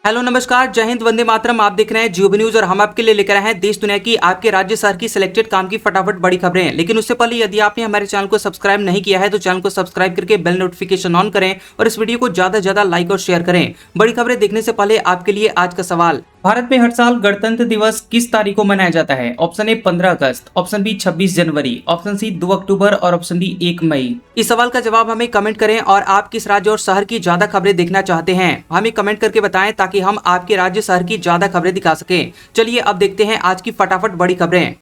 Hello नमस्कार, जय हिंद, वंदे मातरम। आप देख रहे हैं जियो न्यूज और हम आपके लिए लेकर आए हैं देश दुनिया की, आपके राज्य शहर की सिलेक्टेड काम की फटाफट बड़ी खबरें। लेकिन उससे पहले यदि आपने हमारे चैनल को सब्सक्राइब नहीं किया है तो चैनल को सब्सक्राइब करके बेल नोटिफिकेशन ऑन करें और इस वीडियो को ज्यादा से ज्यादा लाइक और शेयर करें। बड़ी खबरें देखने से पहले आपके लिए आज का सवाल, भारत में हर साल गणतंत्र दिवस किस तारीख को मनाया जाता है? ऑप्शन ए 15 अगस्त, ऑप्शन बी 26 जनवरी, ऑप्शन सी 2 अक्टूबर और ऑप्शन डी 1 मई। इस सवाल का जवाब हमें कमेंट करें और आप किस राज्य और शहर की ज्यादा खबरें देखना चाहते हैं हमें कमेंट करके बताएं ताकि हम आपके राज्य शहर की ज्यादा खबरें दिखा सकें। चलिए अब देखते हैं आज की फटाफट बड़ी खबरें।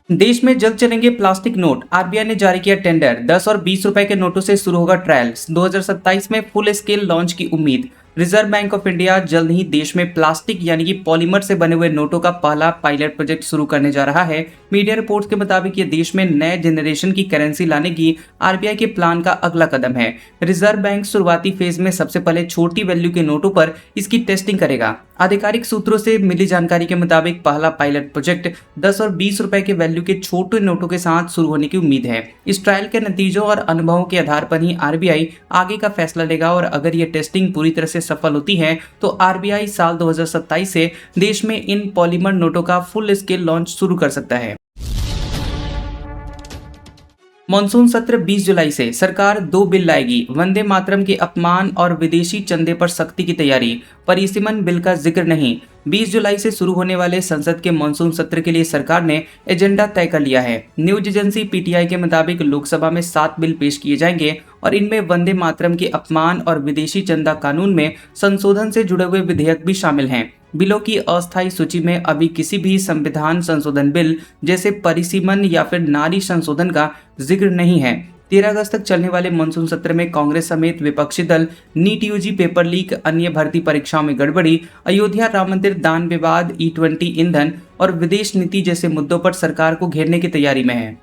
देश में जल्द चलेंगे प्लास्टिक नोट, आरबीआई ने जारी किया टेंडर। 10 और 20 रुपए के नोटों से शुरू होगा ट्रायल, 2027 में फुल स्केल लॉन्च की उम्मीद। रिजर्व बैंक ऑफ इंडिया जल्द ही देश में प्लास्टिक यानी कि पॉलीमर से बने हुए नोटों का पहला पायलट प्रोजेक्ट शुरू करने जा रहा है। मीडिया रिपोर्ट्स के मुताबिक ये देश में नए जनरेशन की करेंसी लाने की आरबीआई के प्लान का अगला कदम है। रिजर्व बैंक शुरुआती फेज में सबसे पहले छोटी वैल्यू के नोटों पर इसकी टेस्टिंग करेगा। आधिकारिक सूत्रों से मिली जानकारी के मुताबिक पहला पायलट प्रोजेक्ट 10 और 20 रुपए के वैल्यू के छोटे नोटों के साथ शुरू होने की उम्मीद है। इस ट्रायल के नतीजों और अनुभवों के आधार पर ही आरबीआई आगे का फैसला लेगा और अगर ये टेस्टिंग पूरी तरह से सफल होती है तो आरबीआई साल 2027 से देश में इन पॉलीमर नोटों का फुल स्केल लॉन्च शुरू कर सकता है। मॉनसून सत्र 20 जुलाई से, सरकार 2 बिल लाएगी। वंदे मातरम के अपमान और विदेशी चंदे पर सख्ती की तैयारी, परिसीमन बिल का जिक्र नहीं। 20 जुलाई से शुरू होने वाले संसद के मॉनसून सत्र के लिए सरकार ने एजेंडा तय कर लिया है। न्यूज एजेंसी पीटीआई के मुताबिक लोकसभा में 7 बिल पेश किए जाएंगे और इनमें वंदे मातरम के अपमान और विदेशी चंदा कानून में संशोधन से जुड़े हुए विधेयक भी शामिल हैं। बिलों की अस्थायी सूची में अभी किसी भी संविधान संशोधन बिल जैसे परिसीमन या फिर नारी संशोधन का जिक्र नहीं है। 13 अगस्त तक चलने वाले मानसून सत्र में कांग्रेस समेत विपक्षी दल नीट यूजी पेपर लीक, अन्य भर्ती परीक्षाओं में गड़बड़ी, अयोध्या राम मंदिर दान विवाद, E20 ईंधन और विदेश नीति जैसे मुद्दों पर सरकार को घेरने की तैयारी में है।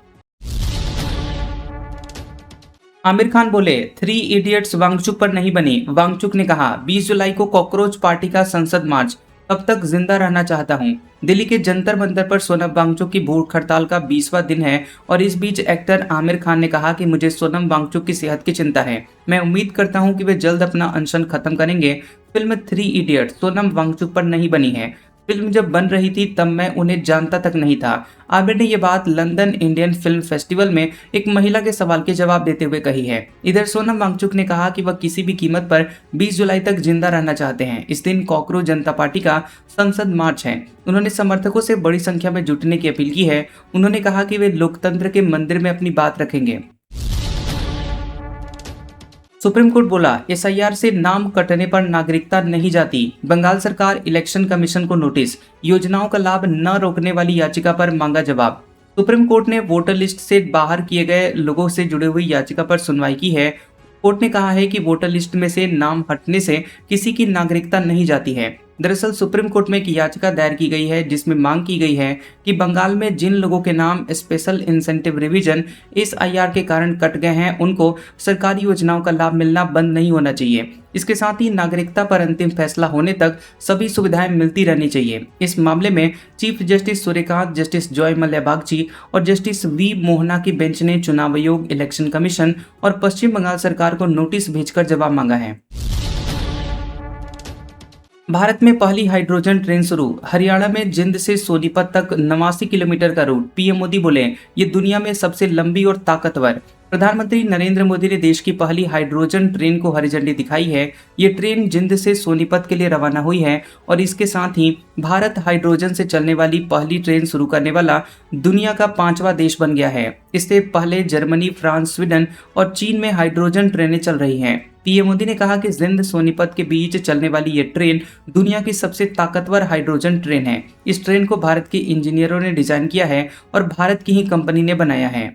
आमिर खान बोले 3 इडियट्स वांगचुक पर नहीं बनी। वांगचुक ने कहा 20 जुलाई को कॉकरोच पार्टी का संसद मार्च, तब तक जिंदा रहना चाहता हूं। दिल्ली के जंतर मंतर पर सोनम वांगचुक की भूख हड़ताल का 20वां दिन है और इस बीच एक्टर आमिर खान ने कहा कि मुझे सोनम वांगचुक की सेहत की चिंता है। मैं उम्मीद करता हूं कि वे जल्द अपना अनशन खत्म करेंगे। फिल्म 3 इडियट्स सोनम वांगचुक पर नहीं बनी है। फिल्म जब बन रही थी तब मैं उन्हें जानता तक नहीं था। आमिर ने यह बात लंदन इंडियन फिल्म फेस्टिवल में एक महिला के सवाल के जवाब देते हुए कही है। इधर सोनम वांगचुक ने कहा कि वह किसी भी कीमत पर 20 जुलाई तक जिंदा रहना चाहते हैं। इस दिन कॉकरोच जनता पार्टी का संसद मार्च है। उन्होंने समर्थकों से बड़ी संख्या में जुटने की अपील की है। उन्होंने कहा कि वे लोकतंत्र के मंदिर में अपनी बात रखेंगे। सुप्रीम कोर्ट बोला एसआईआर से नाम कटने पर नागरिकता नहीं जाती। बंगाल सरकार इलेक्शन कमीशन को नोटिस, योजनाओं का लाभ न रोकने वाली याचिका पर मांगा जवाब। सुप्रीम कोर्ट ने वोटर लिस्ट से बाहर किए गए लोगों से जुड़ी हुई याचिका पर सुनवाई की है। कोर्ट ने कहा है कि वोटर लिस्ट में से नाम हटने से किसी की नागरिकता नहीं जाती है। दरअसल सुप्रीम कोर्ट में एक याचिका दायर की गई है जिसमें मांग की गई है कि बंगाल में जिन लोगों के नाम स्पेशल इंसेंटिव रिवीजन एसआईआर के कारण कट गए हैं उनको सरकारी योजनाओं का लाभ मिलना बंद नहीं होना चाहिए। इसके साथ ही नागरिकता पर अंतिम फैसला होने तक सभी सुविधाएं मिलती रहनी चाहिए। इस मामले में chief justice Suryakant, justice Joy Mallya Bagchi और जस्टिस वी मोहना की बेंच ने चुनाव आयोग, इलेक्शन कमीशन और पश्चिम बंगाल सरकार को नोटिस भेजकर जवाब मांगा है। भारत में पहली हाइड्रोजन ट्रेन शुरू, हरियाणा में जिंद से सोनीपत तक 89 किलोमीटर का रूट। पीएम मोदी बोले ये दुनिया में सबसे लंबी और ताकतवर। प्रधानमंत्री नरेंद्र मोदी ने देश की पहली हाइड्रोजन ट्रेन को हरी झंडी दिखाई है। ये ट्रेन जिंद से सोनीपत के लिए रवाना हुई है और इसके साथ ही भारत हाइड्रोजन से चलने वाली पहली ट्रेन शुरू करने वाला दुनिया का 5वां देश बन गया है। इससे पहले जर्मनी, फ्रांस, स्वीडन और चीन में हाइड्रोजन ट्रेनें चल रही हैं। पीएम मोदी ने कहा कि जिंद सोनीपत के बीच चलने वाली ये ट्रेन दुनिया की सबसे ताकतवर हाइड्रोजन ट्रेन है। इस ट्रेन को भारत के इंजीनियरों ने डिजाइन किया है और भारत की ही कंपनी ने बनाया है।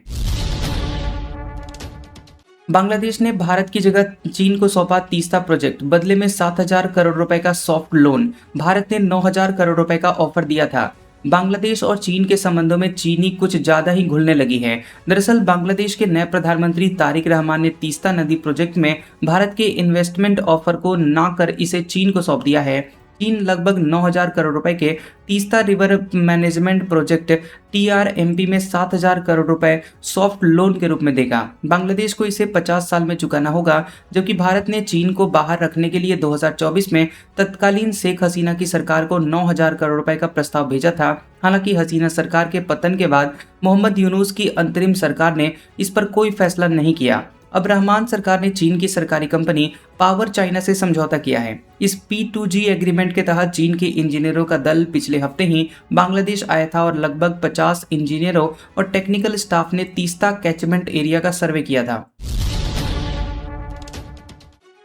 बांग्लादेश ने भारत की जगह चीन को सौंपा तीसरा प्रोजेक्ट, बदले में 7,000 करोड़ रुपए का सॉफ्ट लोन। भारत ने 9,000 करोड़ रुपए का ऑफर दिया था। बांग्लादेश और चीन के संबंधों में चीनी कुछ ज्यादा ही घुलने लगी है। दरअसल बांग्लादेश के नए प्रधानमंत्री तारिक रहमान ने तीस्ता नदी प्रोजेक्ट में भारत के इन्वेस्टमेंट ऑफर को ना कर इसे चीन को सौंप दिया है। चीन लगभग 9,000 करोड़ रुपए के तीस्ता रिवर मैनेजमेंट प्रोजेक्ट टीआरएमपी में 7,000 करोड़ रुपए सॉफ्ट लोन के रूप में देगा। बांग्लादेश को इसे 50 साल में चुकाना होगा, जबकि भारत ने चीन को बाहर रखने के लिए 2024 में तत्कालीन शेख हसीना की सरकार को 9,000 करोड़ रुपए का प्रस्ताव भेजा था। हालांकि हसीना सरकार के पतन के बाद मोहम्मद यूनुस की अंतरिम सरकार ने इस पर कोई फैसला नहीं किया। अब रहमान सरकार ने चीन की सरकारी कंपनी पावर चाइना से समझौता किया है। इस P2G एग्रीमेंट के तहत चीन के इंजीनियरों का दल पिछले हफ्ते ही बांग्लादेश आया था और लगभग 50 इंजीनियरों और टेक्निकल स्टाफ ने तीस्ता कैचमेंट एरिया का सर्वे किया था।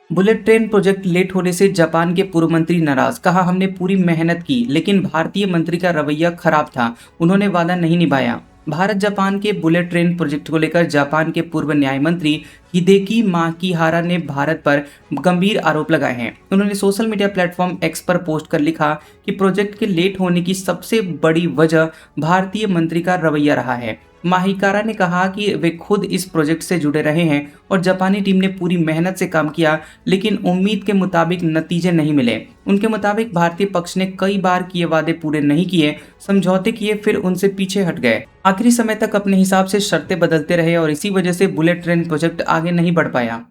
बुलेट ट्रेन प्रोजेक्ट लेट होने से जापान के पूर्व मंत्री नाराज, कहा हमने पूरी मेहनत की लेकिन भारतीय मंत्री का रवैया खराब था, उन्होंने वादा नहीं निभाया। भारत जापान के बुलेट ट्रेन प्रोजेक्ट को लेकर जापान के पूर्व न्याय मंत्री हिदेकी माकिहारा ने भारत पर गंभीर आरोप लगाए हैं। उन्होंने सोशल मीडिया प्लेटफॉर्म एक्स पर पोस्ट कर लिखा कि प्रोजेक्ट के लेट होने की सबसे बड़ी वजह भारतीय मंत्री का रवैया रहा है। माहिकारा ने कहा कि वे खुद इस प्रोजेक्ट से जुड़े रहे हैं और जापानी टीम ने पूरी मेहनत से काम किया, लेकिन उम्मीद के मुताबिक नतीजे नहीं मिले। उनके मुताबिक भारतीय पक्ष ने कई बार किए वादे पूरे नहीं किए, समझौते किए, फिर उनसे पीछे हट गए, आखिरी समय तक अपने हिसाब से शर्तें बदलते रहे और इसी वजह से बुलेट ट्रेन प्रोजेक्ट आगे नहीं बढ़ पाया।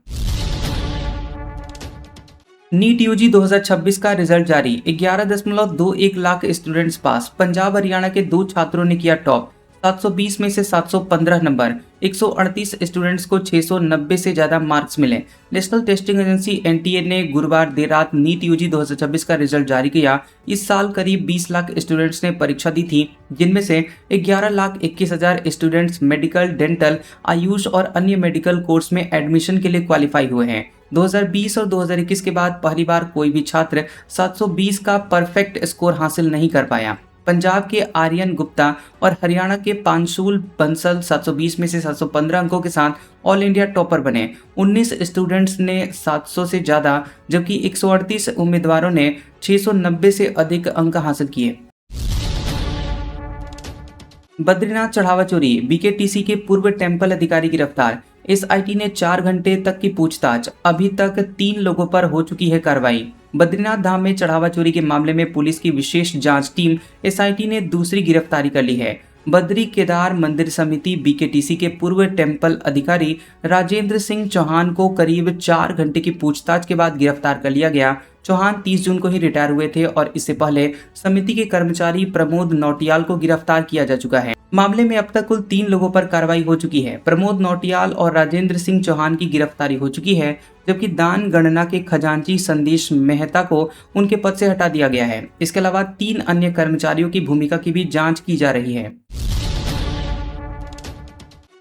नीट यूजी 2026 का रिजल्ट जारी, 11.21 लाख स्टूडेंट्स पास। पंजाब हरियाणा के 2 छात्रों ने किया टॉप, 720 में से 715 नंबर। 138 स्टूडेंट्स को 690 से ज्यादा मार्क्स मिले। नेशनल टेस्टिंग एजेंसी एनटीए ने गुरुवार देर रात नीट यूजी 2026 का रिजल्ट जारी किया। इस साल करीब 20 लाख स्टूडेंट्स ने परीक्षा दी थी, जिनमें से 11,21,000 स्टूडेंट्स मेडिकल, डेंटल, आयुष और अन्य मेडिकल कोर्स में एडमिशन के लिए क्वालिफाई हुए हैं। 2020 और 2021 के बाद पहली बार कोई भी छात्र 720 का परफेक्ट स्कोर हासिल नहीं कर पाया। पंजाब के आर्यन गुप्ता और हरियाणा के पांशुल बंसल 720 में से 715 अंकों के साथ ऑल इंडिया टॉपर बने। 19 स्टूडेंट्स ने 700 से ज़्यादा, जबकि 138 उम्मीदवारों ने 690 से अधिक अंक हासिल किए। बद्रीनाथ चढ़ावा चोरी, बीकेटीसी के पूर्व टेम्पल अधिकारी गिरफ्तार। एसआईटी ने 4 घंटे तक की पूछताछ, अभी तक 3 लोगों पर हो चुकी है कार्रवाई। बद्रीनाथ धाम में चढ़ावा चोरी के मामले में पुलिस की विशेष जांच टीम एसआईटी ने दूसरी गिरफ्तारी कर ली है। बद्री केदार मंदिर समिति बीकेटीसी के पूर्व टेम्पल अधिकारी राजेंद्र सिंह चौहान को करीब 4 घंटे की पूछताछ के बाद गिरफ्तार कर लिया गया। चौहान 30 जून को ही रिटायर हुए थे और इससे पहले समिति के कर्मचारी प्रमोद नौटियाल को गिरफ्तार किया जा चुका है। मामले में अब तक कुल 3 लोगों पर कार्रवाई हो चुकी है। प्रमोद नौटियाल और राजेंद्र सिंह चौहान की गिरफ्तारी हो चुकी है, जबकि दान गणना के खजांची संदेश मेहता को उनके पद से हटा दिया गया है। इसके अलावा 3 अन्य कर्मचारियों की भूमिका की भी जांच की जा रही है।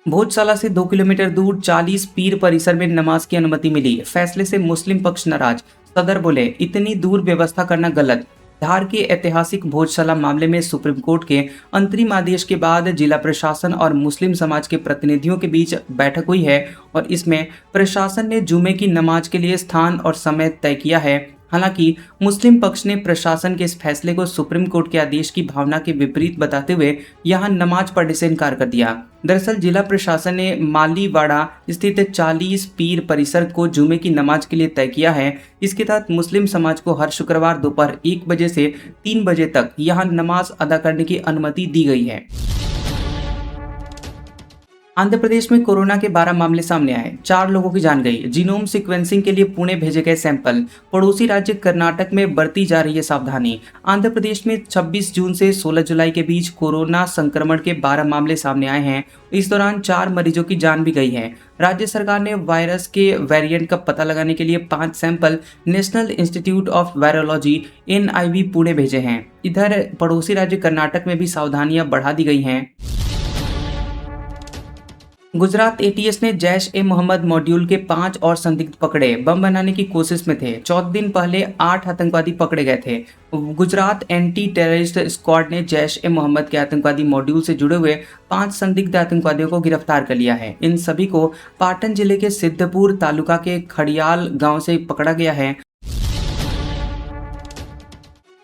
भोजशाला से 2 किलोमीटर दूर 40 पीर परिसर में नमाज की अनुमति मिली, फैसले से मुस्लिम पक्ष नाराज। सदर बोले, इतनी दूर व्यवस्था करना गलत। धार के ऐतिहासिक भोजशाला मामले में सुप्रीम कोर्ट के अंतरिम आदेश के बाद जिला प्रशासन और मुस्लिम समाज के प्रतिनिधियों के बीच बैठक हुई है और इसमें प्रशासन ने जुमे की नमाज के लिए स्थान और समय तय किया है। हालांकि मुस्लिम पक्ष ने प्रशासन के इस फैसले को सुप्रीम कोर्ट के आदेश की भावना के विपरीत बताते हुए यहां नमाज पढ़ने से इनकार कर दिया। दरअसल जिला प्रशासन ने मालीवाड़ा स्थित 40 पीर परिसर को जुमे की नमाज के लिए तय किया है। इसके तहत मुस्लिम समाज को हर शुक्रवार दोपहर 1 बजे से 3 बजे तक यहां नमाज अदा करने की अनुमति दी गई है। आंध्र प्रदेश में कोरोना के 12 मामले सामने आए, 4 लोगों की जान गई। जीनोम सीक्वेंसिंग के लिए पुणे भेजे गए सैंपल। पड़ोसी राज्य कर्नाटक में बरती जा रही है सावधानी। आंध्र प्रदेश में 26 जून से 16 जुलाई के बीच कोरोना संक्रमण के 12 मामले सामने आए हैं। इस दौरान 4 मरीजों की जान भी गई है। राज्य सरकार ने वायरस के वेरिएंट का पता लगाने के लिए 5 sample national institute of virology NIV Pune भेजे हैं। इधर पड़ोसी राज्य कर्नाटक में भी सावधानियां बढ़ा दी गई हैं। गुजरात ATS ने जैश-ए-मोहम्मद मॉड्यूल के 5 और संदिग्ध पकड़े, बम बनाने की कोशिश में थे। 14 दिन पहले 8 आतंकवादी पकड़े गए थे। गुजरात एंटी टेररिस्ट स्क्वाड ने जैश-ए-मोहम्मद के आतंकवादी मॉड्यूल से जुड़े हुए 5 संदिग्ध आतंकवादियों को गिरफ्तार कर लिया है। इन सभी को पाटन जिले के सिद्धपुर तालुका के खड़ियाल गाँव से पकड़ा गया है।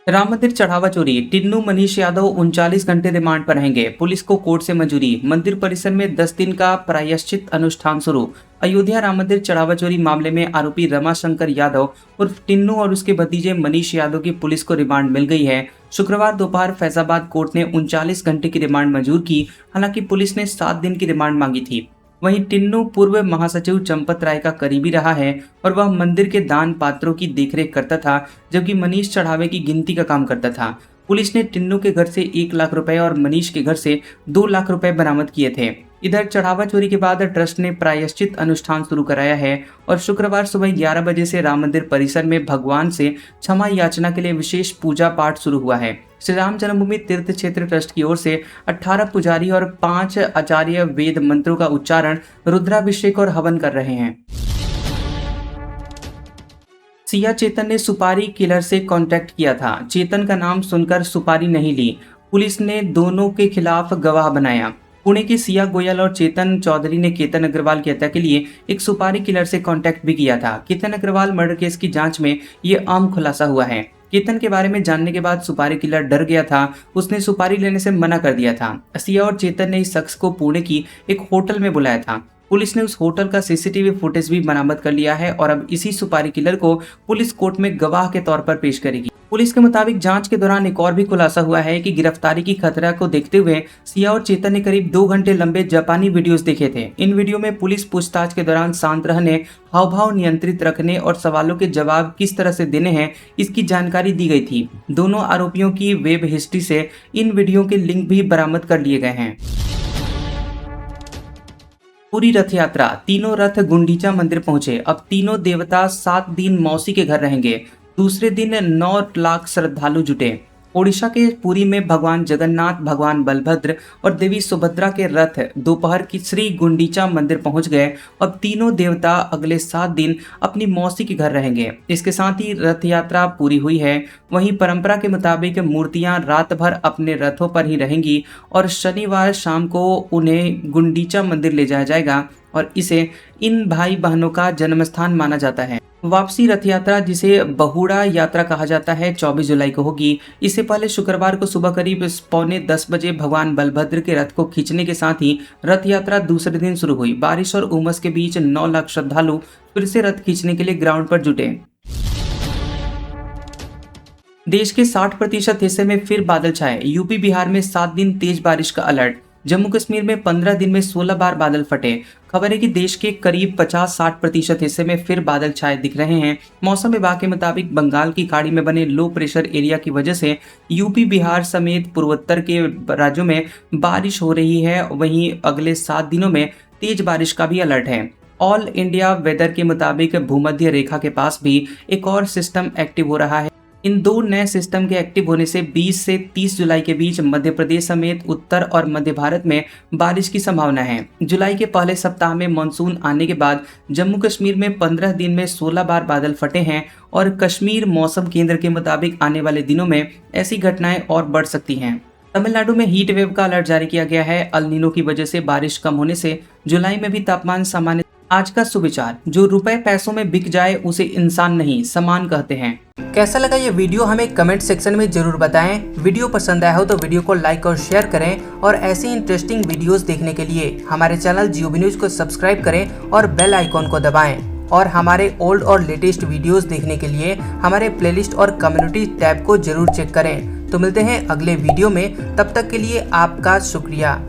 राम मंदिर चढ़ावा चोरी, टिन्नू मनीष यादव 39 घंटे रिमांड पर रहेंगे। पुलिस को कोर्ट से मंजूरी, मंदिर परिसर में 10 दिन का प्रायश्चित अनुष्ठान शुरू। अयोध्या राम मंदिर चढ़ावा चोरी मामले में आरोपी रमाशंकर यादव उर्फ टिन्नू और उसके भतीजे मनीष यादव की पुलिस को रिमांड मिल गई है। शुक्रवार दोपहर फैजाबाद कोर्ट ने 39 घंटे की रिमांड मंजूर की। हालांकि पुलिस ने 7 दिन की रिमांड मांगी थी। वहीं टिन्नू पूर्व महासचिव चंपत राय का करीबी रहा है और वह मंदिर के दान पात्रों की देखरेख करता था, जबकि मनीष चढ़ावे की गिनती का काम करता था। पुलिस ने टिन्नू के घर से 1 लाख रुपए और मनीष के घर से 2 लाख रुपए बरामद किए थे। इधर चढ़ावा चोरी के बाद ट्रस्ट ने प्रायश्चित अनुष्ठान शुरू कराया है और शुक्रवार सुबह 11 बजे से राम मंदिर परिसर में भगवान से क्षमा याचना के लिए विशेष पूजा पाठ शुरू हुआ है। श्री राम जन्मभूमि तीर्थ क्षेत्र ट्रस्ट की ओर से 18 पुजारी और 5 आचार्य वेद मंत्रों का उच्चारण, रुद्राभिषेक और हवन कर रहे हैं। सिया चेतन ने सुपारी किलर से कांटेक्ट किया था। चेतन का नाम सुनकर सुपारी नहीं ली। पुलिस ने दोनों के खिलाफ गवाह बनाया। पुणे की सिया गोयल और चेतन चौधरी ने केतन अग्रवाल की हत्या के लिए एक सुपारी किलर से कांटेक्ट भी किया था। केतन अग्रवाल मर्डर केस की जांच में ये आम खुलासा हुआ है। केतन के बारे में जानने के बाद सुपारी किलर डर गया था। उसने सुपारी लेने से मना कर दिया था। सिया और चेतन ने इस शख्स को पुणे की एक होटल में बुलाया था। पुलिस ने उस होटल का सीसीटीवी फुटेज भी बरामद कर लिया है और अब इसी सुपारी किलर को पुलिस कोर्ट में गवाह के तौर पर पेश करेगी। पुलिस के मुताबिक जांच के दौरान एक और भी खुलासा हुआ है कि गिरफ्तारी की खतरा को देखते हुए सिया और चेतन ने करीब 2 घंटे लंबे जापानी वीडियोस देखे थे। इन वीडियो में पुलिस पूछताछ के दौरान शांत रहने, हाव भाव नियंत्रित रखने और सवालों के जवाब किस तरह से देने हैं, इसकी जानकारी दी गई थी। दोनों आरोपियों की वेब हिस्ट्री से इन वीडियो के लिंक भी बरामद कर लिए गए हैं। पूरी रथ यात्रा, तीनों रथ गुंडीचा मंदिर पहुंचे। अब तीनों देवता 7 दिन मौसी के घर रहेंगे। दूसरे दिन 9 लाख श्रद्धालु जुटे। ओडिशा के पुरी में भगवान जगन्नाथ, भगवान बलभद्र और देवी सुभद्रा के रथ दोपहर की श्री गुंडीचा मंदिर पहुंच गए। अब तीनों देवता अगले 7 दिन अपनी मौसी के घर रहेंगे। इसके साथ ही रथ यात्रा पूरी हुई है। वहीं परंपरा के मुताबिक मूर्तियां रात भर अपने रथों पर ही रहेंगी और शनिवार शाम को उन्हें गुंडीचा मंदिर ले जाया जाएगा और इसे इन भाई बहनों का जन्मस्थान माना जाता है। वापसी रथ यात्रा, जिसे बहुड़ा यात्रा कहा जाता है, 24 जुलाई को होगी। इससे पहले शुक्रवार को सुबह करीब 9:45 बजे भगवान बलभद्र के रथ को खींचने के साथ ही रथ यात्रा दूसरे दिन शुरू हुई। बारिश और उमस के बीच 9 लाख श्रद्धालु फिर से रथ खींचने के लिए ग्राउंड पर जुटे। देश के 60% हिस्से में फिर बादल छाए। यूपी बिहार में 7 दिन तेज बारिश का अलर्ट। जम्मू कश्मीर में 15 दिन में 16 बार बादल फटे। खबर है कि देश के करीब 50-60% हिस्से में फिर बादल छाए दिख रहे हैं। मौसम विभाग के मुताबिक बंगाल की खाड़ी में बने लो प्रेशर एरिया की वजह से यूपी बिहार समेत पूर्वोत्तर के राज्यों में बारिश हो रही है। वहीं अगले 7 दिनों में तेज बारिश का भी अलर्ट है। ऑल इंडिया वेदर के मुताबिक भूमध्य रेखा के पास भी एक और सिस्टम एक्टिव हो रहा है। इन 2 नए सिस्टम के एक्टिव होने से 20 से 30 जुलाई के बीच मध्य प्रदेश समेत उत्तर और मध्य भारत में बारिश की संभावना है। जुलाई के पहले सप्ताह में मानसून आने के बाद जम्मू कश्मीर में 15 दिन में 16 बार बादल फटे हैं और कश्मीर मौसम केंद्र के मुताबिक आने वाले दिनों में ऐसी घटनाएं और बढ़ सकती हैं। तमिलनाडु में हीट वेव का अलर्ट जारी किया गया है। अल नीनो की वजह से बारिश कम होने से जुलाई में भी तापमान सामान्य। आज का सुविचार, जो रुपए पैसों में बिक जाए उसे इंसान नहीं सामान कहते हैं। कैसा लगा ये वीडियो हमें कमेंट सेक्शन में जरूर बताएं। वीडियो पसंद आया हो तो वीडियो को लाइक और शेयर करें और ऐसी इंटरेस्टिंग वीडियोस देखने के लिए हमारे चैनल जियोबी न्यूज को सब्सक्राइब करें और बेल आइकॉन को दबाएं। और हमारे ओल्ड और लेटेस्ट वीडियोस देखने के लिए हमारे प्लेलिस्ट और कम्युनिटी टैब को जरूर चेक करें। तो मिलते हैं अगले वीडियो में, तब तक के लिए आपका शुक्रिया।